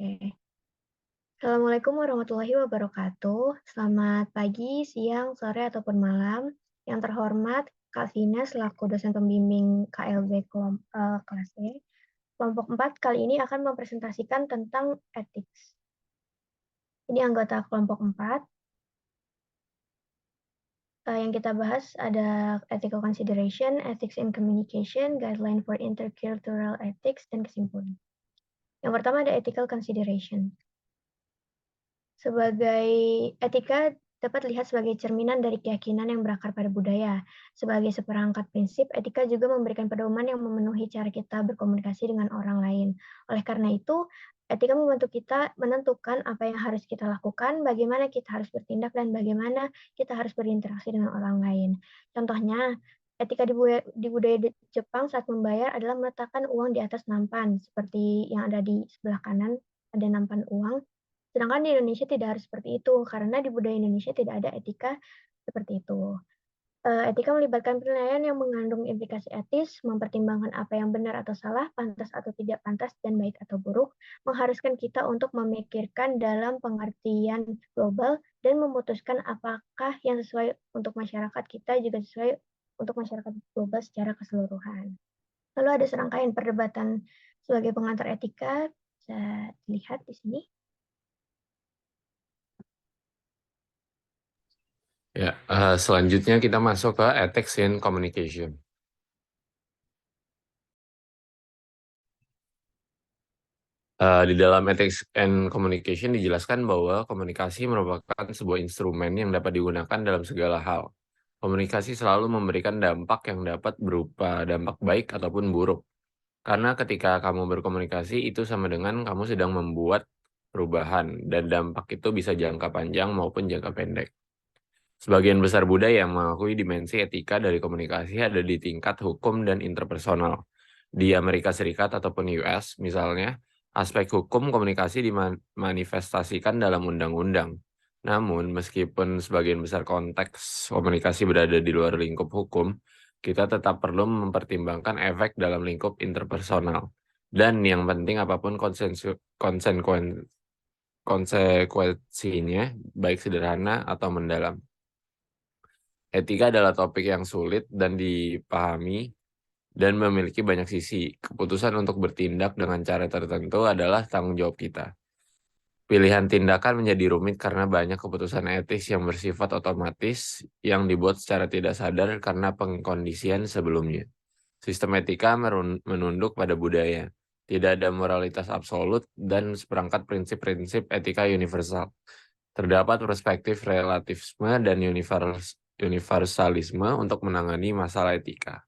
Oke. Assalamualaikum warahmatullahi wabarakatuh. Selamat pagi, siang, sore, ataupun malam. Yang terhormat, Kak Vina selaku dosen pembimbing KLB kelas E. Kelompok 4 kali ini akan mempresentasikan tentang ethics. Ini anggota kelompok 4. Yang kita bahas ada ethical consideration, ethics in communication, guideline for intercultural ethics, dan kesimpulan. Yang pertama ada ethical consideration. Sebagai etika dapat dilihat sebagai cerminan dari keyakinan yang berakar pada budaya. Sebagai seperangkat prinsip, etika juga memberikan pedoman yang memenuhi cara kita berkomunikasi dengan orang lain. Oleh karena itu, etika membantu kita menentukan apa yang harus kita lakukan, bagaimana kita harus bertindak, dan bagaimana kita harus berinteraksi dengan orang lain. Contohnya, etika di budaya Jepang saat membayar adalah meletakkan uang di atas nampan, seperti yang ada di sebelah kanan, ada nampan uang. Sedangkan di Indonesia tidak harus seperti itu, karena di budaya Indonesia tidak ada etika seperti itu. Etika melibatkan penilaian yang mengandung implikasi etis, mempertimbangkan apa yang benar atau salah, pantas atau tidak pantas, dan baik atau buruk, mengharuskan kita untuk memikirkan dalam pengertian global dan memutuskan apakah yang sesuai untuk masyarakat kita juga sesuai untuk masyarakat global secara keseluruhan. Lalu ada serangkaian perdebatan sebagai pengantar etika, bisa dilihat di sini. Ya, selanjutnya kita masuk ke ethics in communication. Di dalam ethics and communication dijelaskan bahwa komunikasi merupakan sebuah instrumen yang dapat digunakan dalam segala hal. Komunikasi selalu memberikan dampak yang dapat berupa dampak baik ataupun buruk. Karena ketika kamu berkomunikasi itu sama dengan kamu sedang membuat perubahan dan dampak itu bisa jangka panjang maupun jangka pendek. Sebagian besar budaya yang mengakui dimensi etika dari komunikasi ada di tingkat hukum dan interpersonal. Di Amerika Serikat ataupun US misalnya, aspek hukum komunikasi dimanifestasikan dalam undang-undang. Namun, meskipun sebagian besar konteks komunikasi berada di luar lingkup hukum, kita tetap perlu mempertimbangkan efek dalam lingkup interpersonal. Dan yang penting apapun konsekuensinya, baik sederhana atau mendalam. Etika adalah topik yang sulit dan dipahami dan memiliki banyak sisi. Keputusan untuk bertindak dengan cara tertentu adalah tanggung jawab kita. Pilihan tindakan menjadi rumit karena banyak keputusan etis yang bersifat otomatis yang dibuat secara tidak sadar karena pengkondisian sebelumnya. Sistem etika menunduk pada budaya. Tidak ada moralitas absolut dan seperangkat prinsip-prinsip etika universal. Terdapat perspektif relativisme dan universalisme untuk menangani masalah etika.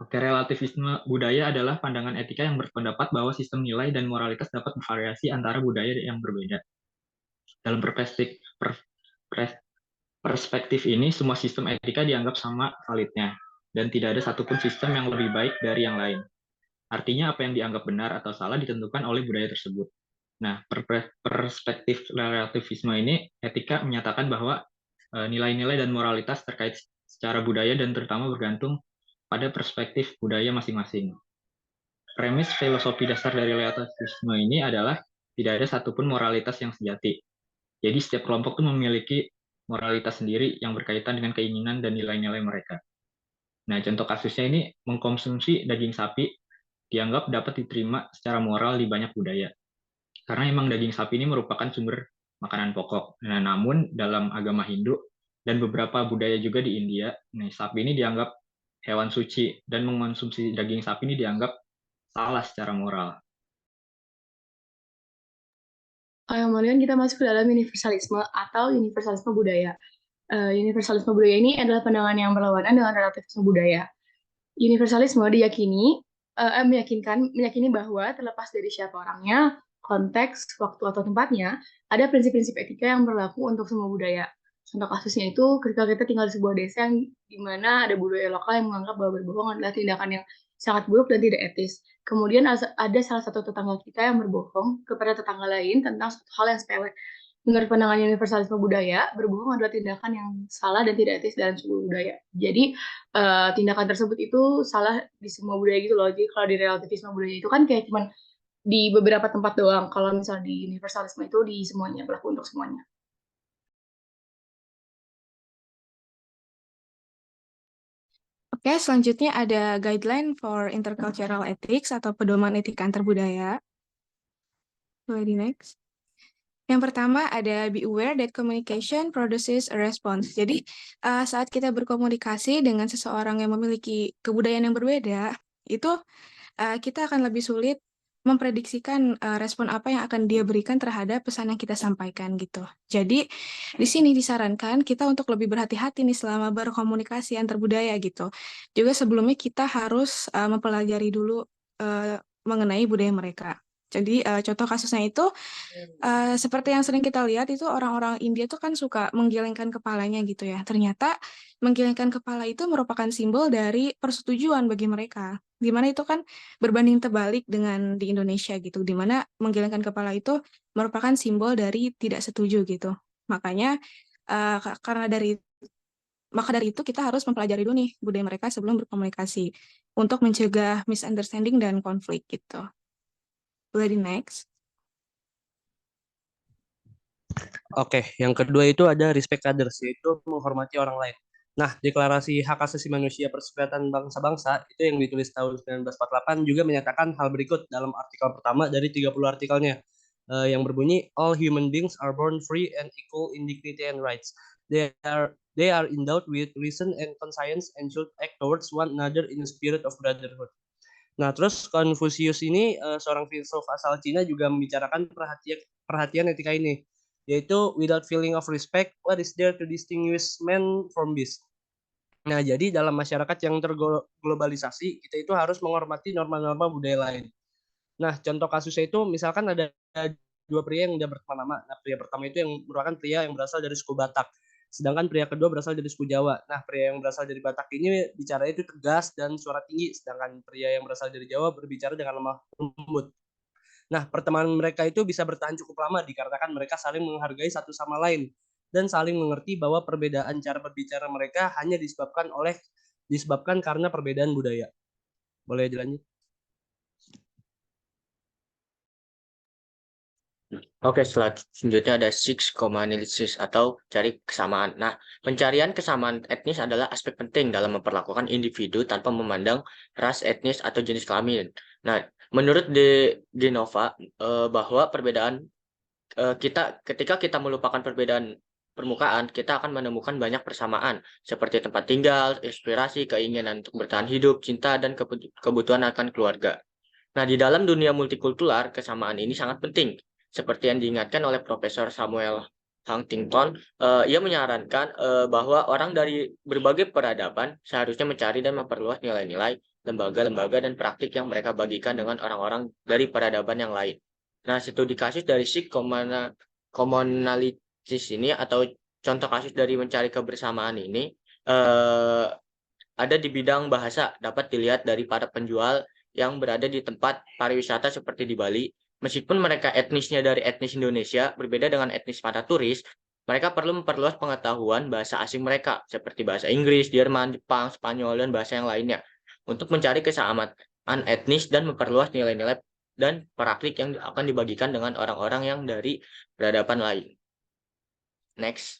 Oke, relativisme budaya adalah pandangan etika yang berpendapat bahwa sistem nilai dan moralitas dapat bervariasi antara budaya yang berbeda. Dalam perspektif ini, semua sistem etika dianggap sama validnya, dan tidak ada satupun sistem yang lebih baik dari yang lain. Artinya apa yang dianggap benar atau salah ditentukan oleh budaya tersebut. Nah, perspektif relativisme ini, etika menyatakan bahwa nilai-nilai dan moralitas terkait secara budaya dan terutama bergantung pada perspektif budaya masing-masing. Premis filosofi dasar dari relativisme ini adalah tidak ada satupun moralitas yang sejati. Jadi setiap kelompok itu memiliki moralitas sendiri yang berkaitan dengan keinginan dan nilai-nilai mereka. Nah, contoh kasusnya ini mengkonsumsi daging sapi dianggap dapat diterima secara moral di banyak budaya. Karena memang daging sapi ini merupakan sumber makanan pokok. Nah, namun dalam agama Hindu dan beberapa budaya juga di India, sapi ini dianggap hewan suci dan mengonsumsi daging sapi ini dianggap salah secara moral. Kemudian kita masuk ke dalam universalisme atau universalisme budaya. Universalisme budaya ini adalah pandangan yang berlawanan dengan relativisme budaya. Universalisme meyakini bahwa terlepas dari siapa orangnya, konteks, waktu atau tempatnya, ada prinsip-prinsip etika yang berlaku untuk semua budaya. Contoh kasusnya itu ketika kita tinggal di sebuah desa yang di mana ada budaya lokal yang menganggap bahwa berbohong adalah tindakan yang sangat buruk dan tidak etis. Kemudian ada salah satu tetangga kita yang berbohong kepada tetangga lain tentang satu hal yang sepele. Menurut pandangan universalisme budaya, berbohong adalah tindakan yang salah dan tidak etis dalam sebuah budaya. Jadi, tindakan tersebut itu salah di semua budaya gitu loh. Jadi kalau di relativisme budaya itu kan kayak cuman di beberapa tempat doang. Kalau misalnya di universalisme itu di semuanya, berlaku untuk semuanya. Oke, selanjutnya ada guideline for intercultural ethics atau pedoman etika antar budaya. Boleh di next. Yang pertama ada be aware that communication produces a response. Jadi saat kita berkomunikasi dengan seseorang yang memiliki kebudayaan yang berbeda, itu kita akan lebih sulit memprediksikan respon apa yang akan dia berikan terhadap pesan yang kita sampaikan gitu. Jadi di sini disarankan kita untuk lebih berhati-hati nih selama berkomunikasi antar budaya gitu. Juga sebelumnya kita harus mempelajari dulu mengenai budaya mereka. Jadi contoh kasusnya itu seperti yang sering kita lihat itu orang-orang India tuh kan suka menggelengkan kepalanya gitu ya. Ternyata menggelengkan kepala itu merupakan simbol dari persetujuan bagi mereka. Dimana itu kan berbanding terbalik dengan di Indonesia gitu. Dimana menggelengkan kepala itu merupakan simbol dari tidak setuju gitu. Makanya karena maka dari itu kita harus mempelajari dulu nih budaya mereka sebelum berkomunikasi untuk mencegah misunderstanding dan konflik gitu. Boleh di next. Oke, yang kedua itu ada respect others, yaitu menghormati orang lain. Nah, Deklarasi Hak Asasi Manusia Perserikatan Bangsa-Bangsa itu yang ditulis tahun 1948 juga menyatakan hal berikut dalam artikel pertama dari 30 artikelnya, yang berbunyi all human beings are born free and equal in dignity and rights. They are endowed with reason and conscience and should act towards one another in a spirit of brotherhood. Nah, terus Confucius ini seorang filsuf asal Cina juga membicarakan perhatian etika ini, yaitu without feeling of respect, what is there to distinguish man from beast? Nah, jadi dalam masyarakat yang terglobalisasi, kita itu harus menghormati norma-norma budaya lain. Nah, contoh kasusnya itu misalkan ada dua pria yang udah berteman lama. Nah, pria pertama itu yang merupakan pria yang berasal dari suku Batak. Sedangkan pria kedua berasal dari suku Jawa. Nah, pria yang berasal dari Batak ini bicara itu tegas dan suara tinggi. Sedangkan pria yang berasal dari Jawa berbicara dengan lemah lembut. Nah, pertemanan mereka itu bisa bertahan cukup lama dikarenakan mereka saling menghargai satu sama lain dan saling mengerti bahwa perbedaan cara berbicara mereka hanya disebabkan karena perbedaan budaya. Boleh dilanjut? Oke, selanjutnya ada six commonalities atau cari kesamaan. Nah, pencarian kesamaan etnis adalah aspek penting dalam memperlakukan individu tanpa memandang ras, etnis, atau jenis kelamin. Nah, menurut Genova, bahwa perbedaan ketika kita melupakan perbedaan permukaan, kita akan menemukan banyak persamaan seperti tempat tinggal, inspirasi, keinginan untuk bertahan hidup, cinta, dan kebutuhan akan keluarga. Nah, di dalam dunia multikultural, kesamaan ini sangat penting. Seperti yang diingatkan oleh Profesor Samuel Huntington, ia menyarankan bahwa orang dari berbagai peradaban seharusnya mencari dan memperluas nilai-nilai, lembaga-lembaga, dan praktik yang mereka bagikan dengan orang-orang dari peradaban yang lain. Nah, studi kasus dari SIG commonalities ini atau contoh kasus dari mencari kebersamaan ini ada di bidang bahasa, dapat dilihat dari para penjual yang berada di tempat pariwisata seperti di Bali. Meskipun mereka etnisnya dari etnis Indonesia, berbeda dengan etnis para turis, mereka perlu memperluas pengetahuan bahasa asing mereka, seperti bahasa Inggris, Jerman, Jepang, Spanyol, dan bahasa yang lainnya, untuk mencari kesamaan etnis dan memperluas nilai-nilai dan praktik yang akan dibagikan dengan orang-orang yang dari peradaban lain. Next.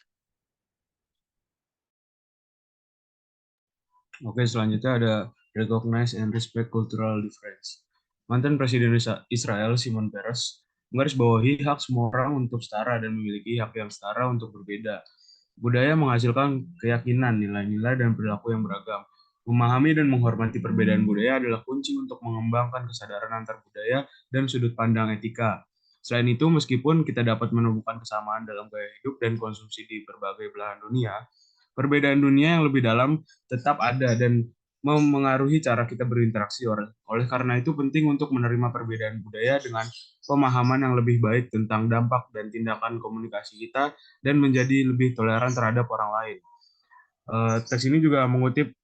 Oke, selanjutnya ada recognize and respect cultural difference. Mantan Presiden Israel, Shimon Peres, menggarisbawahi hak semua orang untuk setara dan memiliki hak yang setara untuk berbeda. Budaya menghasilkan keyakinan, nilai-nilai, dan perilaku yang beragam. Memahami dan menghormati perbedaan budaya adalah kunci untuk mengembangkan kesadaran antar budaya dan sudut pandang etika. Selain itu, meskipun kita dapat menemukan kesamaan dalam gaya hidup dan konsumsi di berbagai belahan dunia, perbedaan dunia yang lebih dalam tetap ada dan memengaruhi cara kita berinteraksi. Oleh karena itu penting untuk menerima perbedaan budaya dengan pemahaman yang lebih baik tentang dampak dan tindakan komunikasi kita dan menjadi lebih toleran terhadap orang lain. Teks ini juga mengutip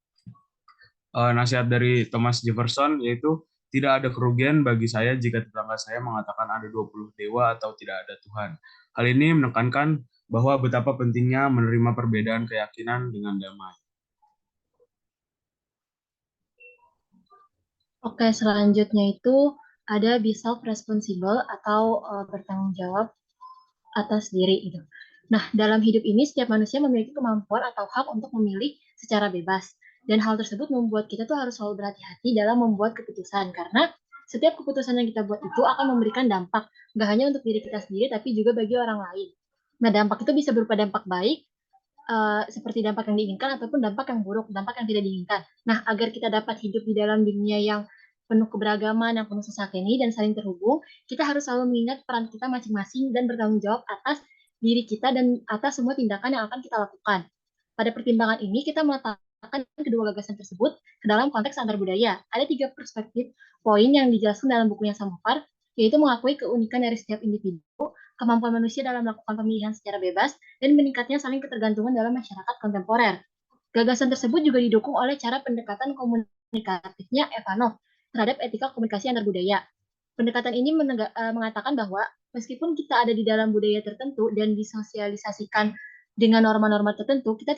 nasihat dari Thomas Jefferson, yaitu tidak ada kerugian bagi saya jika tetangga saya mengatakan ada 20 dewa atau tidak ada Tuhan. Hal ini menekankan bahwa betapa pentingnya menerima perbedaan keyakinan dengan damai. Oke, selanjutnya itu ada be self-responsible atau bertanggung jawab atas diri gitu. Nah, dalam hidup ini setiap manusia memiliki kemampuan atau hak untuk memilih secara bebas. Dan hal tersebut membuat kita tuh harus selalu berhati-hati dalam membuat keputusan. Karena setiap keputusan yang kita buat itu akan memberikan dampak. Nggak hanya untuk diri kita sendiri, tapi juga bagi orang lain. Nah, dampak itu bisa berupa dampak baik, seperti dampak yang diinginkan, ataupun dampak yang buruk, dampak yang tidak diinginkan. Nah, agar kita dapat hidup di dalam dunia yang penuh keberagaman, yang penuh sesakeni, dan saling terhubung, kita harus selalu mengingat peran kita masing-masing dan bertanggung jawab atas diri kita dan atas semua tindakan yang akan kita lakukan. Pada pertimbangan ini, kita meletakkan kedua gagasan tersebut ke dalam konteks antar budaya. Ada 3 perspektif poin yang dijelaskan dalam bukunya Samovar, yaitu mengakui keunikan dari setiap individu, kemampuan manusia dalam melakukan pemilihan secara bebas, dan meningkatnya saling ketergantungan dalam masyarakat kontemporer. Gagasan tersebut juga didukung oleh cara pendekatan komunikatifnya Evanov terhadap etika komunikasi antar budaya. Pendekatan ini mengatakan bahwa meskipun kita ada di dalam budaya tertentu dan disosialisasikan dengan norma-norma tertentu, kita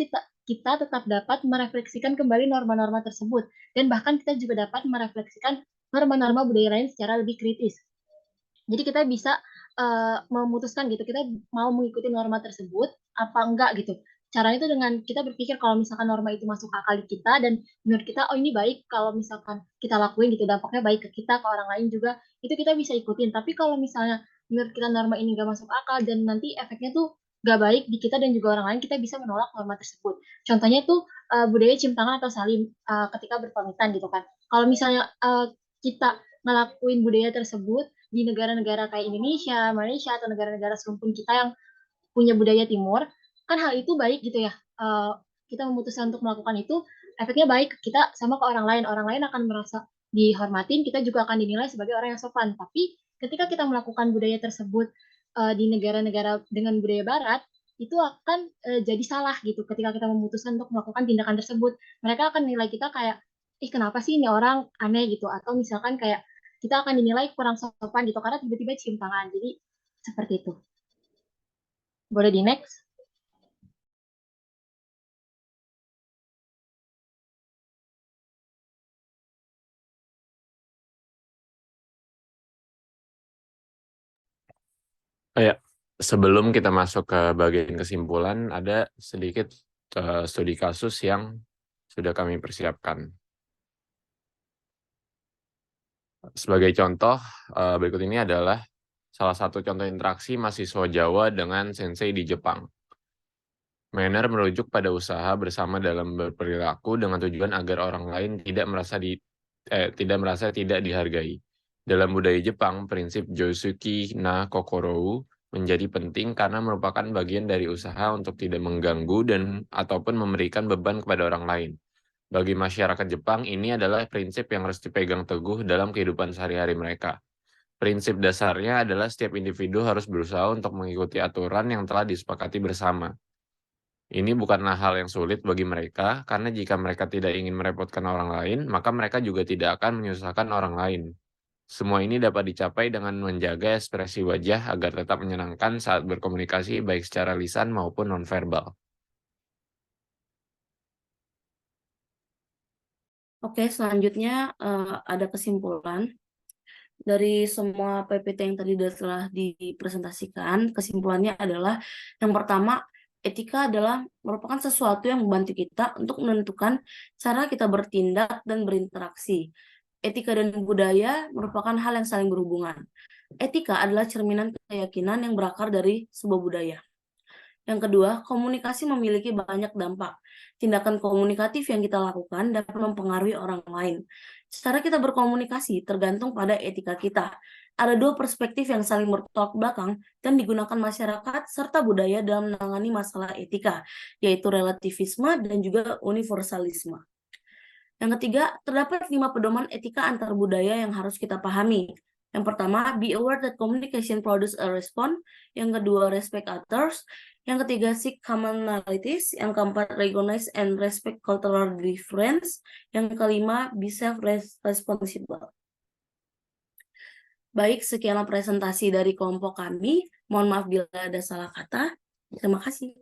tetap dapat merefleksikan kembali norma-norma tersebut, dan bahkan kita juga dapat merefleksikan norma-norma budaya lain secara lebih kritis. Jadi kita bisa memutuskan gitu, kita mau mengikuti norma tersebut apa enggak gitu. Caranya itu dengan kita berpikir kalau misalkan norma itu masuk akal di kita dan menurut kita oh ini baik kalau misalkan kita lakuin gitu, dampaknya baik ke kita, ke orang lain juga, itu kita bisa ikutin. Tapi kalau misalnya menurut kita norma ini nggak masuk akal dan nanti efeknya tuh nggak baik di kita dan juga orang lain, kita bisa menolak norma tersebut. Contohnya tuh budaya cium tangan atau salim ketika berpamitan gitu kan. Kalau misalnya kita ngelakuin budaya tersebut di negara-negara kayak Indonesia, Malaysia, atau negara-negara serumpun kita yang punya budaya timur, kan hal itu baik gitu ya. Kita memutuskan untuk melakukan itu, efeknya baik ke kita sama ke orang lain. Orang lain akan merasa dihormatin, kita juga akan dinilai sebagai orang yang sopan. Tapi ketika kita melakukan budaya tersebut di negara-negara dengan budaya barat, itu akan jadi salah gitu ketika kita memutuskan untuk melakukan tindakan tersebut. Mereka akan nilai kita kayak, ih kenapa sih ini orang aneh gitu. Atau misalkan kayak, kita akan dinilai kurang sopan gitu karena tiba-tiba cium tangan. Jadi seperti itu. Boleh di next? Ya, sebelum kita masuk ke bagian kesimpulan, ada sedikit studi kasus yang sudah kami persiapkan. Sebagai contoh, berikut ini adalah salah satu contoh interaksi mahasiswa Jawa dengan sensei di Jepang. Manner merujuk pada usaha bersama dalam berperilaku dengan tujuan agar orang lain tidak merasa tidak dihargai. Dalam budaya Jepang, prinsip Josuki na Kokorou menjadi penting karena merupakan bagian dari usaha untuk tidak mengganggu dan ataupun memberikan beban kepada orang lain. Bagi masyarakat Jepang, ini adalah prinsip yang harus dipegang teguh dalam kehidupan sehari-hari mereka. Prinsip dasarnya adalah setiap individu harus berusaha untuk mengikuti aturan yang telah disepakati bersama. Ini bukanlah hal yang sulit bagi mereka, karena jika mereka tidak ingin merepotkan orang lain, maka mereka juga tidak akan menyusahkan orang lain. Semua ini dapat dicapai dengan menjaga ekspresi wajah agar tetap menyenangkan saat berkomunikasi baik secara lisan maupun nonverbal. Oke, selanjutnya ada kesimpulan. Dari semua PPT yang tadi telah dipresentasikan, kesimpulannya adalah yang pertama, etika adalah merupakan sesuatu yang membantu kita untuk menentukan cara kita bertindak dan berinteraksi. Etika dan budaya merupakan hal yang saling berhubungan. Etika adalah cerminan keyakinan yang berakar dari sebuah budaya. Yang kedua, komunikasi memiliki banyak dampak. Tindakan komunikatif yang kita lakukan dapat mempengaruhi orang lain. Cara kita berkomunikasi tergantung pada etika kita. Ada 2 perspektif yang saling bertolak belakang dan digunakan masyarakat serta budaya dalam menangani masalah etika, yaitu relativisme dan juga universalisme. Yang ketiga, terdapat 5 pedoman etika antar budaya yang harus kita pahami. Yang pertama, be aware that communication produces a response. Yang kedua, respect others. Yang ketiga, seek commonalities. Yang keempat, recognize and respect cultural difference. Yang kelima, be self-responsible. Baik, sekianlah presentasi dari kelompok kami. Mohon maaf bila ada salah kata. Terima kasih.